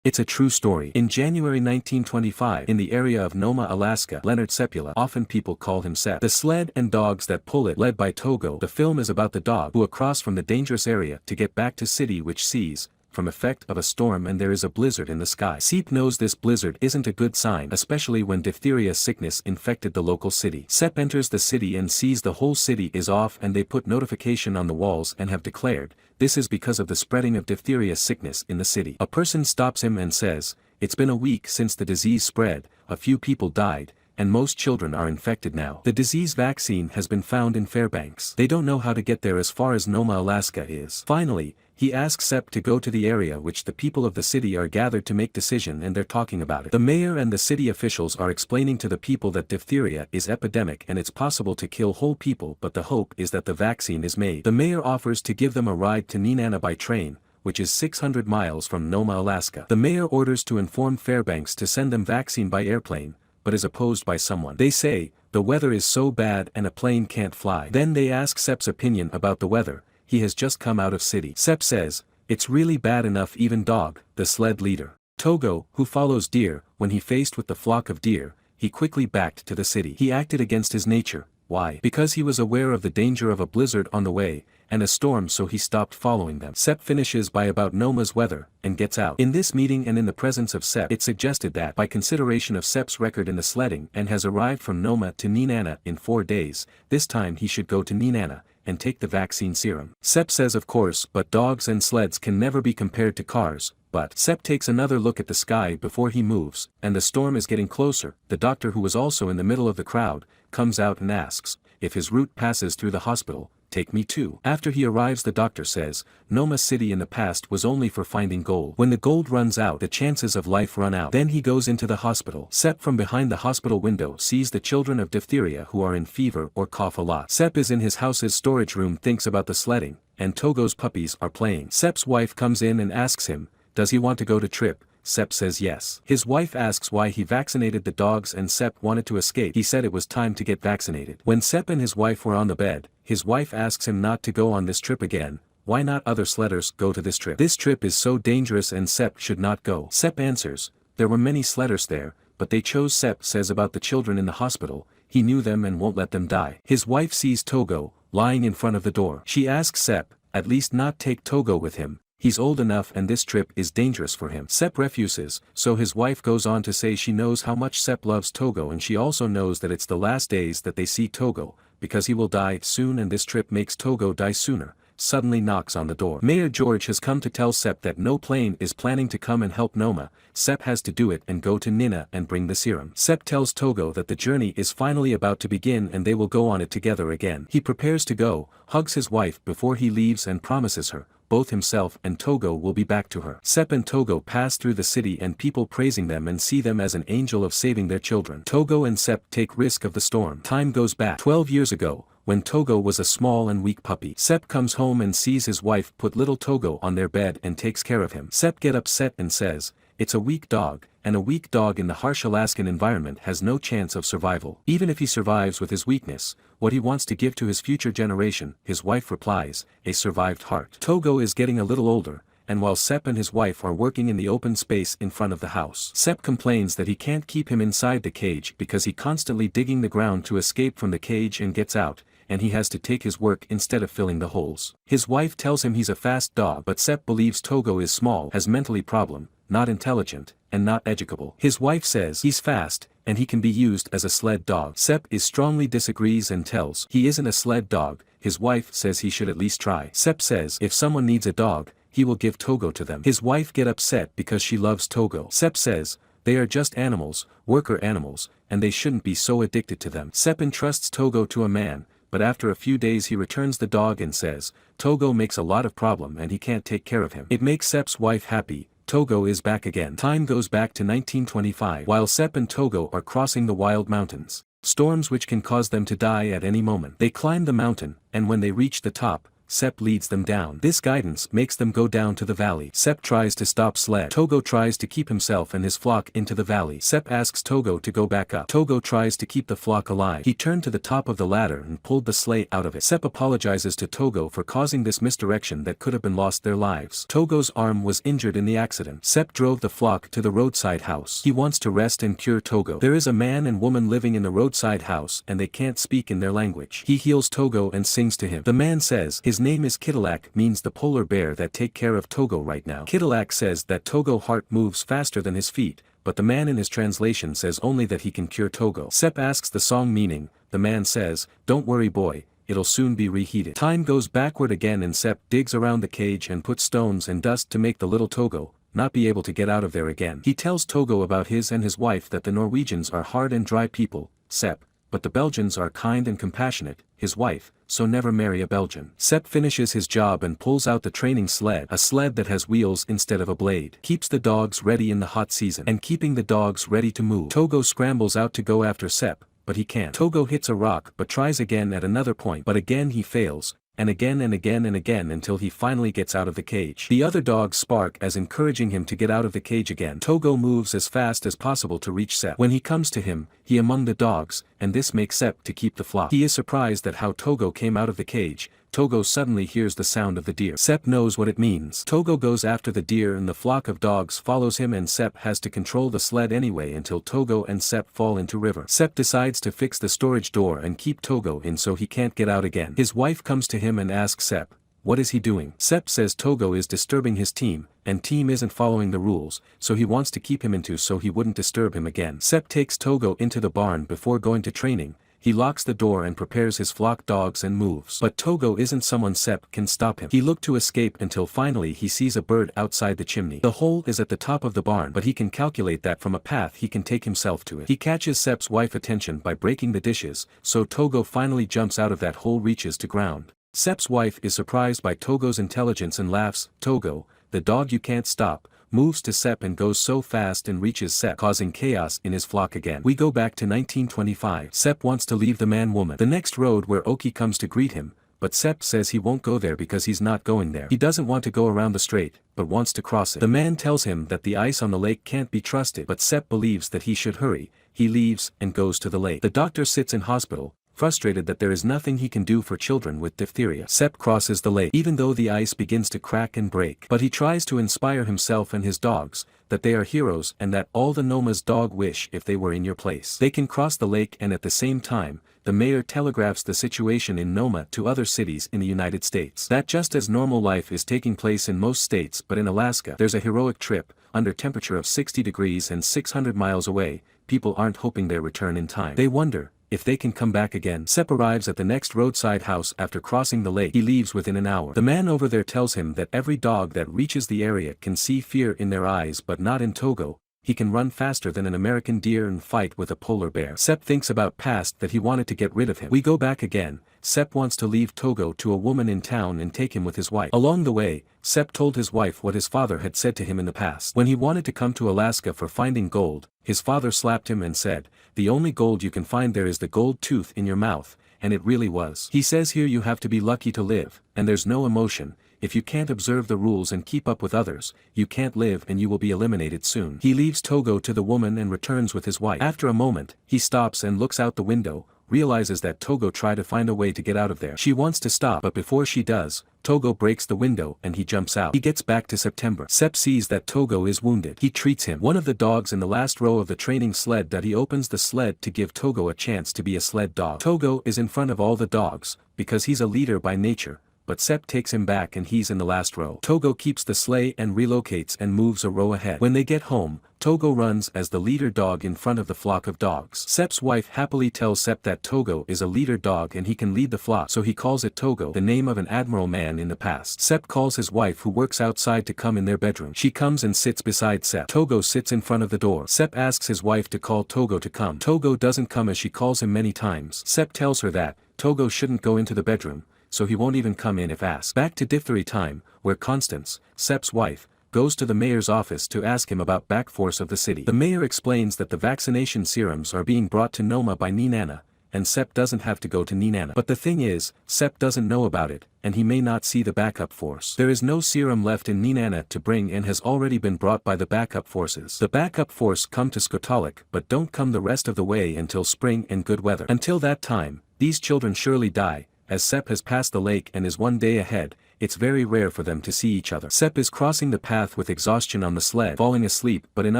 It's a true story. In January 1925, in the area of Nome, Alaska, Leonhard Seppala, often people call him Sepp, the sled and dogs that pull it, led by Togo. The film is about the dog who across from the dangerous area to get back to city which sees, from effect of a storm, and there is a blizzard in the sky. Sepp knows this blizzard isn't a good sign, especially when diphtheria sickness infected the local city. Sepp enters the city and sees the whole city is off, and they put notification on the walls and have declared, this is because of the spreading of diphtheria sickness in the city. A person stops him and says, it's been a week since the disease spread, a few people died, and most children are infected now. The disease vaccine has been found in Fairbanks. They don't know how to get there as far as Nome, Alaska is. Finally, he asks Sepp to go to the area which the people of the city are gathered to make decision, and they're talking about it. The mayor and the city officials are explaining to the people that diphtheria is epidemic and it's possible to kill whole people, but the hope is that the vaccine is made. The mayor offers to give them a ride to Nenana by train, which is 600 miles from Nome, Alaska. The mayor orders to inform Fairbanks to send them vaccine by airplane, but is opposed by someone. They say, the weather is so bad and a plane can't fly. Then they ask Sepp's opinion about the weather. He has just come out of city. Sepp says, it's really bad enough. Even dog, the sled leader, Togo, who follows deer, when he faced with the flock of deer, he quickly backed to the city. He acted against his nature. Why? Because he was aware of the danger of a blizzard on the way, and a storm, so he stopped following them. Sepp finishes by about Nome's weather, and gets out. In this meeting and in the presence of Sepp, it suggested that, by consideration of Sepp's record in the sledding and has arrived from Nome to Nenana in 4 days, this time he should go to Nenana, and take the vaccine serum. Sepp says of course, but dogs and sleds can never be compared to cars. But Sepp takes another look at the sky before he moves, and the storm is getting closer. The doctor, who was also in the middle of the crowd, comes out and asks, if his route passes through the hospital, take me too. After he arrives, the doctor says, Nome City in the past was only for finding gold. When the gold runs out, the chances of life run out. Then he goes into the hospital. Sepp from behind the hospital window sees the children of diphtheria who are in fever or cough a lot. Sepp is in his house's storage room, thinks about the sledding, and Togo's puppies are playing. Sepp's wife comes in and asks him, does he want to go to trip? Sepp says yes. His wife asks why he vaccinated the dogs, and Sepp wanted to escape. He said it was time to get vaccinated. When Sepp and his wife were on the bed, his wife asks him not to go on this trip again. Why not other sledders go to this trip? This trip is so dangerous and Sepp should not go. Sepp answers, there were many sledders there, but they chose. Sepp says about the children in the hospital, he knew them and won't let them die. His wife sees Togo, lying in front of the door. She asks Sepp, at least not take Togo with him. He's old enough and this trip is dangerous for him. Sepp refuses, so his wife goes on to say she knows how much Sepp loves Togo, and she also knows that it's the last days that they see Togo, because he will die soon and this trip makes Togo die sooner. Suddenly knocks on the door. Mayor George has come to tell Sepp that no plane is planning to come and help Nome. Sepp has to do it and go to Nenana and bring the serum. Sepp tells Togo that the journey is finally about to begin and they will go on it together again. He prepares to go, hugs his wife before he leaves and promises her, both himself and Togo will be back to her. Sepp and Togo pass through the city and people praising them and see them as an angel of saving their children. Togo and Sepp take risk of the storm. Time goes back 12 years ago, when Togo was a small and weak puppy. Sepp comes home and sees his wife put little Togo on their bed and takes care of him. Sepp gets upset and says, it's a weak dog, and a weak dog in the harsh Alaskan environment has no chance of survival. Even if he survives with his weakness, what he wants to give to his future generation, his wife replies, a survived heart. Togo is getting a little older, and while Sepp and his wife are working in the open space in front of the house, Sepp complains that he can't keep him inside the cage because he constantly digging the ground to escape from the cage and gets out, and he has to take his work instead of filling the holes. His wife tells him he's a fast dog, but Sepp believes Togo is small, has mentally problem, not intelligent, and not educable. His wife says he's fast, and he can be used as a sled dog. Sepp strongly disagrees and tells he isn't a sled dog. His wife says he should at least try. Sepp says if someone needs a dog, he will give Togo to them. His wife gets upset because she loves Togo. Sepp says, they are just animals, worker animals, and they shouldn't be so addicted to them. Sepp entrusts Togo to a man, but after a few days he returns the dog and says, Togo makes a lot of problem and he can't take care of him. It makes Sepp's wife happy. Togo is back again. Time goes back to 1925 while Sepp and Togo are crossing the wild mountains. Storms which can cause them to die at any moment. They climb the mountain, and when they reach the top, Sepp leads them down. This guidance makes them go down to the valley. Sepp tries to stop sled. Togo tries to keep himself and his flock into the valley. Sepp asks Togo to go back up. Togo tries to keep the flock alive. He turned to the top of the ladder and pulled the sleigh out of it. Sepp apologizes to Togo for causing this misdirection that could have been lost their lives. Togo's arm was injured in the accident. Sepp drove the flock to the roadside house. He wants to rest and cure Togo. There is a man and woman living in the roadside house and they can't speak in their language. He heals Togo and sings to him. The man says his name is Kittilak, means the polar bear that take care of Togo right now. Kittilak says that Togo heart moves faster than his feet, but the man in his translation says only that he can cure Togo. Sepp asks the song meaning. The man says, "Don't worry boy, it'll soon be reheated." Time goes backward again and Sepp digs around the cage and puts stones and dust to make the little Togo not be able to get out of there again. He tells Togo about his and his wife that the Norwegians are hard and dry people, Sepp, but the Belgians are kind and compassionate, his wife, so never marry a Belgian. Sepp finishes his job and pulls out the training sled, a sled that has wheels instead of a blade. Keeps the dogs ready in the hot season. And keeping the dogs ready to move. Togo scrambles out to go after Sepp, but he can't. Togo hits a rock but tries again at another point, but again he fails, and again and again and again until he finally gets out of the cage. The other dogs spark as encouraging him to get out of the cage again. Togo moves as fast as possible to reach Sepp. When he comes to him, he among the dogs, and this makes Sepp to keep the flock. He is surprised at how Togo came out of the cage. Togo suddenly hears the sound of the deer. Sepp knows what it means. Togo goes after the deer and the flock of dogs follows him and Sepp has to control the sled anyway until Togo and Sepp fall into river. Sepp decides to fix the storage door and keep Togo in so he can't get out again. His wife comes to him and asks Sepp, what is he doing? Sepp says Togo is disturbing his team, and team isn't following the rules, so he wants to keep him into so he wouldn't disturb him again. Sepp takes Togo into the barn before going to training. He locks the door and prepares his flock dogs and moves. But Togo isn't someone Sepp can stop him. He looked to escape until finally he sees a bird outside the chimney. The hole is at the top of the barn but he can calculate that from a path he can take himself to it. He catches Sepp's wife attention by breaking the dishes, so Togo finally jumps out of that hole reaches to ground. Sepp's wife is surprised by Togo's intelligence and laughs. Togo, the dog you can't stop, moves to Sepp and goes so fast and reaches Sepp, causing chaos in his flock again. We go back to 1925. Sepp wants to leave the man-woman. The next road where Oki comes to greet him, but Sepp says he won't go there because he's not going there. He doesn't want to go around the strait, but wants to cross it. The man tells him that the ice on the lake can't be trusted, but Sepp believes that he should hurry. He leaves and goes to the lake. The doctor sits in hospital, frustrated that there is nothing he can do for children with diphtheria. Sepp crosses the lake even though the ice begins to crack and break. But he tries to inspire himself and his dogs, that they are heroes and that all the Noma's dog wish if they were in your place. They can cross the lake and at the same time, the mayor telegraphs the situation in Nome to other cities in the United States. That just as normal life is taking place in most states but in Alaska there's a heroic trip, under temperature of 60 degrees and 600 miles away, people aren't hoping their return in time. They wonder if they can come back again. Sepp arrives at the next roadside house after crossing the lake. He leaves within an hour. The man over there tells him that every dog that reaches the area can see fear in their eyes but not in Togo. He can run faster than an American deer and fight with a polar bear. Sepp thinks about past that he wanted to get rid of him. We go back again. Sepp wants to leave Togo to a woman in town and take him with his wife. Along the way, Sepp told his wife what his father had said to him in the past. When he wanted to come to Alaska for finding gold, his father slapped him and said, "The only gold you can find there is the gold tooth in your mouth," and it really was. He says here you have to be lucky to live, and there's no emotion. If you can't observe the rules and keep up with others, you can't live and you will be eliminated soon. He leaves Togo to the woman and returns with his wife. After a moment, he stops and looks out the window, realizes that Togo tried to find a way to get out of there. She wants to stop but before she does, Togo breaks the window and he jumps out. He gets back to September. Sepp sees that Togo is wounded. He treats him. One of the dogs in the last row of the training sled that he opens the sled to give Togo a chance to be a sled dog. Togo is in front of all the dogs, because he's a leader by nature. But Sepp takes him back and he's in the last row. Togo keeps the sleigh and relocates and moves a row ahead. When they get home, Togo runs as the leader dog in front of the flock of dogs. Sepp's wife happily tells Sepp that Togo is a leader dog and he can lead the flock, so he calls it Togo, the name of an admiral man in the past. Sepp calls his wife who works outside to come in their bedroom. She comes and sits beside Sepp. Togo sits in front of the door. Sepp asks his wife to call Togo to come. Togo doesn't come as she calls him many times. Sepp tells her that Togo shouldn't go into the bedroom, so he won't even come in if asked. Back to diphtheria time, where Constance, Sepp's wife, goes to the mayor's office to ask him about back force of the city. The mayor explains that the vaccination serums are being brought to Nome by Ninana, and Sepp doesn't have to go to Ninana. But the thing is, Sepp doesn't know about it, and he may not see the backup force. There is no serum left in Ninana to bring and has already been brought by the backup forces. The backup force come to Skotalik but don't come the rest of the way until spring and good weather. Until that time, these children surely die, as Sepp has passed the lake and is one day ahead. It's very rare for them to see each other. Sepp is crossing the path with exhaustion on the sled, falling asleep, but on the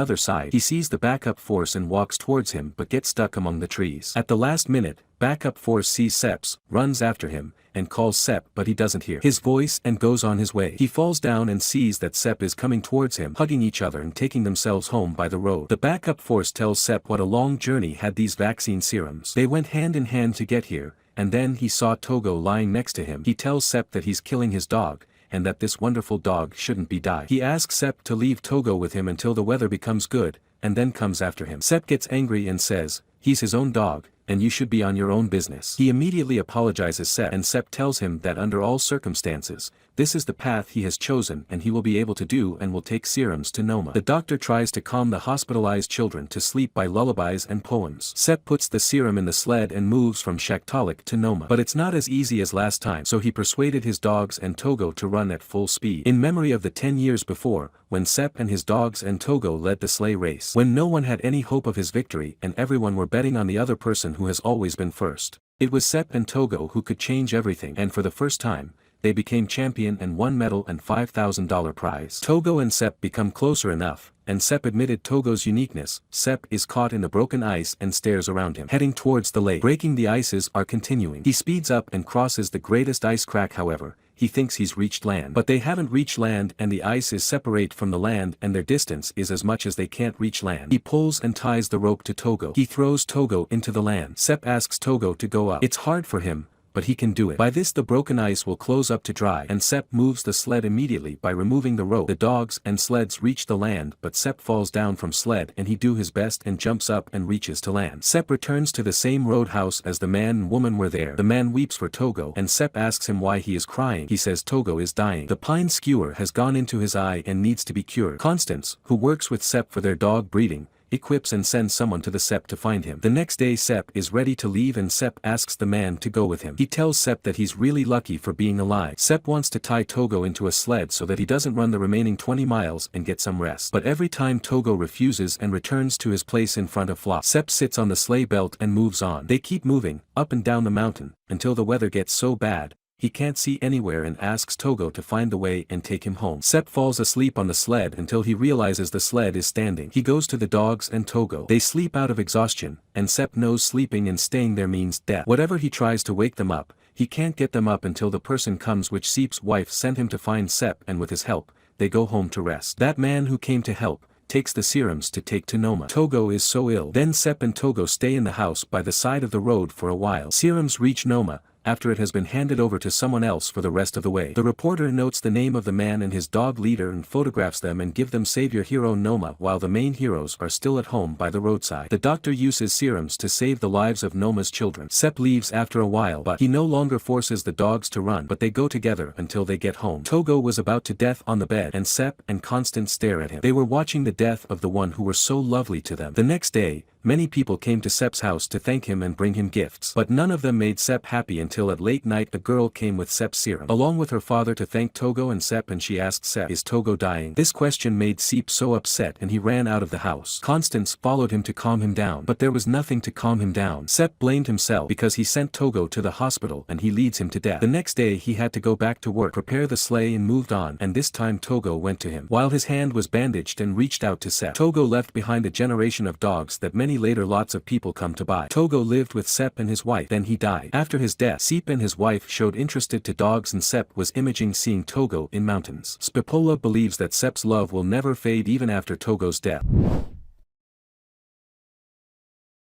other side he sees the backup force and walks towards him but gets stuck among the trees. At the last minute, backup force sees Sepp, runs after him, and calls Sepp but he doesn't hear his voice and goes on his way. He falls down and sees that Sepp is coming towards him, hugging each other and taking themselves home by the road. The backup force tells Sepp what a long journey had these vaccine serums. They went hand in hand to get here. And then he saw Togo lying next to him. He tells Sepp that he's killing his dog, and that this wonderful dog shouldn't be die. He asks Sepp to leave Togo with him until the weather becomes good, and then comes after him. Sepp gets angry and says, he's his own dog, and you should be on your own business. He immediately apologizes Sepp, and Sepp tells him that under all circumstances, this is the path he has chosen and he will be able to do and will take serums to Nome. The doctor tries to calm the hospitalized children to sleep by lullabies and poems. Sepp puts the serum in the sled and moves from Shaktalik to Nome. But it's not as easy as last time, so he persuaded his dogs and Togo to run at full speed. In memory of the 10 years before, when Sepp and his dogs and Togo led the sleigh race. When no one had any hope of his victory and everyone were betting on the other person who has always been first. It was Sepp and Togo who could change everything, and for the first time, they became champion and won medal and $5,000 prize. Togo and Sepp become closer enough, and Sepp admitted Togo's uniqueness. Sepp is caught in the broken ice and stares around him, heading towards the lake. Breaking the ices are continuing. He speeds up and crosses the greatest ice crack. However, he thinks he's reached land. But they haven't reached land, and the ice is separate from the land and their distance is as much as they can't reach land. He pulls and ties the rope to Togo. He throws Togo into the land. Sepp asks Togo to go up. It's hard for him, but he can do it. By this the broken ice will close up to dry, and Sepp moves the sled immediately by removing the rope. The dogs and sleds reach the land, but Sepp falls down from sled and he do his best and jumps up and reaches to land. Sepp returns to the same roadhouse as the man and woman were there. The man weeps for Togo, and Sepp asks him why he is crying. He says Togo is dying. The pine skewer has gone into his eye and needs to be cured. Constance, who works with Sepp for their dog breeding, equips and sends someone to the Sepp to find him. The next day Sepp is ready to leave and Sepp asks the man to go with him. He tells Sepp that he's really lucky for being alive. Sepp wants to tie Togo into a sled so that he doesn't run the remaining 20 miles and get some rest. But every time Togo refuses and returns to his place in front of Flop. Sepp sits on the sleigh belt and moves on. They keep moving, up and down the mountain, until the weather gets so bad he can't see anywhere and asks Togo to find the way and take him home. Sepp falls asleep on the sled until he realizes the sled is standing. He goes to the dogs and Togo. They sleep out of exhaustion, and Sepp knows sleeping and staying there means death. Whatever he tries to wake them up, he can't get them up until the person comes which Sepp's wife sent him to find Sepp, and with his help, they go home to rest. That man who came to help takes the serums to take to Nome. Togo is so ill. Then Sepp and Togo stay in the house by the side of the road for a while. Serums reach Nome, after it has been handed over to someone else for the rest of the way. The reporter notes the name of the man and his dog leader and photographs them and give them Savior Hero Nome while the main heroes are still at home by the roadside. The doctor uses serums to save the lives of Nome's children. Sepp leaves after a while, but he no longer forces the dogs to run, but they go together until they get home. Togo was about to death on the bed, and Sepp and Constance stare at him. They were watching the death of the one who were so lovely to them. The next day, many people came to Sepp's house to thank him and bring him gifts. But none of them made Sepp happy until at late night a girl came with Sepp's serum, along with her father to thank Togo and Sepp, and she asked Sepp, "Is Togo dying?" This question made Sepp so upset and he ran out of the house. Constance followed him to calm him down, but there was nothing to calm him down. Sepp blamed himself because he sent Togo to the hospital and he leads him to death. The next day he had to go back to work, prepare the sleigh and moved on, and this time Togo went to him. While his hand was bandaged and reached out to Sepp. Togo left behind a generation of dogs that many later lots of people come to buy. Togo lived with Sepp and his wife, then he died. After his death, Sepp and his wife showed interested to dogs and Sepp was imaging seeing Togo in mountains. Seppala believes that Sepp's love will never fade even after Togo's death.